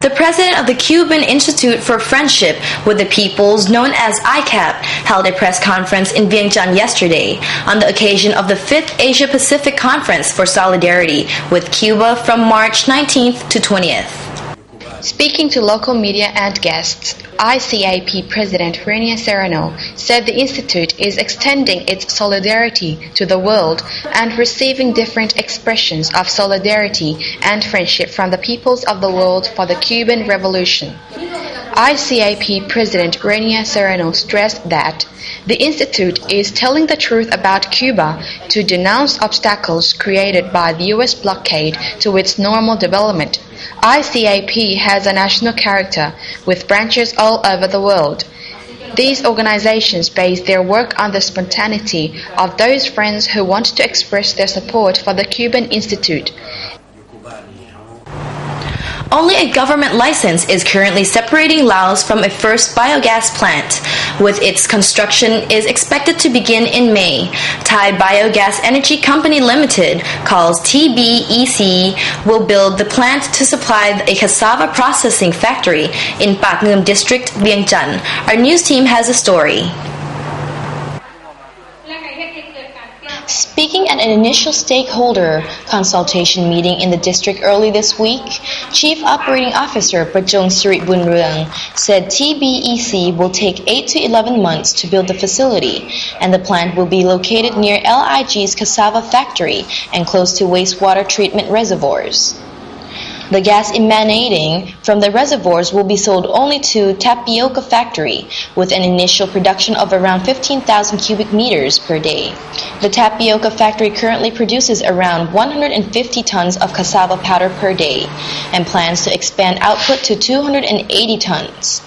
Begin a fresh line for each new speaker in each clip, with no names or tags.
The president of the Cuban Institute for Friendship with the Peoples, known as ICAP, held a press conference in Vientiane yesterday on the occasion of the 5th Asia-Pacific Conference for Solidarity with Cuba from March 19th to 20th.
Speaking to local media and guests, ICAP President Renia Serrano said the Institute is extending its solidarity to the world and receiving different expressions of solidarity and friendship from the peoples of the world for the Cuban Revolution. ICAP President Renia Serrano stressed that the Institute is telling the truth about Cuba to denounce obstacles created by the U.S. blockade to its normal development. ICAP has a national character with branches all over the world. These organizations base their work on the spontaneity of those friends who want to express their support for the Cuban Institute.
Only a government license is currently separating Laos from a first biogas plant, with its construction is expected to begin in May. Thai Biogas Energy Company Limited, called TBEC, will build the plant to supply a cassava processing factory in Pak Ngum District, Vientiane. Our news team has a story. Speaking at an initial stakeholder consultation meeting in the district early this week, Chief Operating Officer Prachong Sirit Bunruang said TBEC will take 8 to 11 months to build the facility, and the plant will be located near LIG's cassava factory and close to wastewater treatment reservoirs. The gas emanating from the reservoirs will be sold only to tapioca factory, with an initial production of around 15,000 cubic meters per day. The tapioca factory currently produces around 150 tons of cassava powder per day and plans to expand output to 280 tons.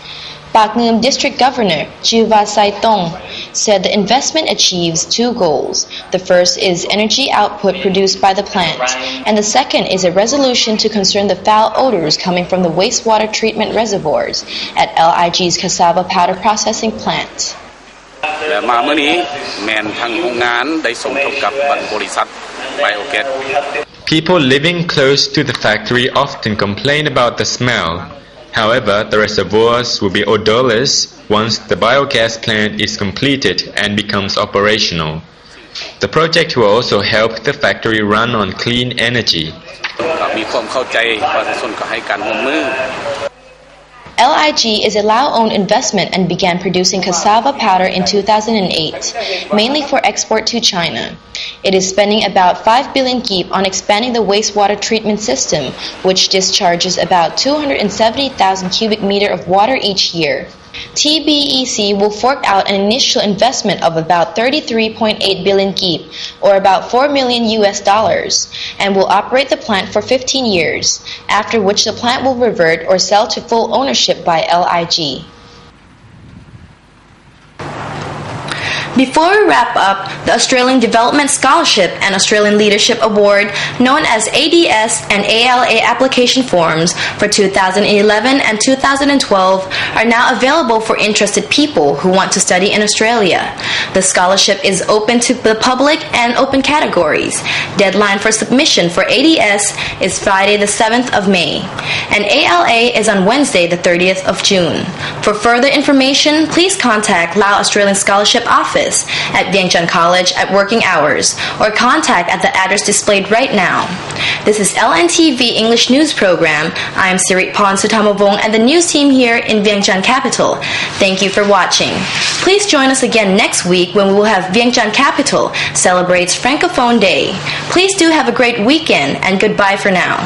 Pak Ngum District Governor Juva Saitong said the investment achieves two goals. The first is energy output produced by the plant, and the second is a resolution to concern the foul odors coming from the wastewater treatment reservoirs at LIG's cassava powder processing plant.
People living close to the factory often complain about the smell. However, the reservoirs will be odorless once the biogas plant is completed and becomes operational. The project will also help the factory run on clean energy.
LIG is a Lao-owned investment and began producing cassava powder in 2008, mainly for export to China. It is spending about 5 billion kip on expanding the wastewater treatment system, which discharges about 270,000 cubic meter of water each year. TBEC will fork out an initial investment of about 33.8 billion kip, or about $4 million, and will operate the plant for 15 years, after which the plant will revert or sell to full ownership by LIG. Before we wrap up, the Australian Development Scholarship and Australian Leadership Award, known as ADS and ALA application forms for 2011 and 2012, are now available for interested people who want to study in Australia. The scholarship is open to the public and open categories. Deadline for submission for ADS is Friday the 7th of May, and ALA is on Wednesday the 30th of June. For further information, please contact Lao Australian Scholarship Office at Vientiane College at working hours, or contact at the address displayed right now. This is LNTV English News Program. I am Sirit Pon Sutamavong and the news team here in Vientiane Capital. Thank you for watching. Please join us again next week when we will have Vientiane Capital celebrates Francophone Day. Please do have a great weekend, and goodbye for now.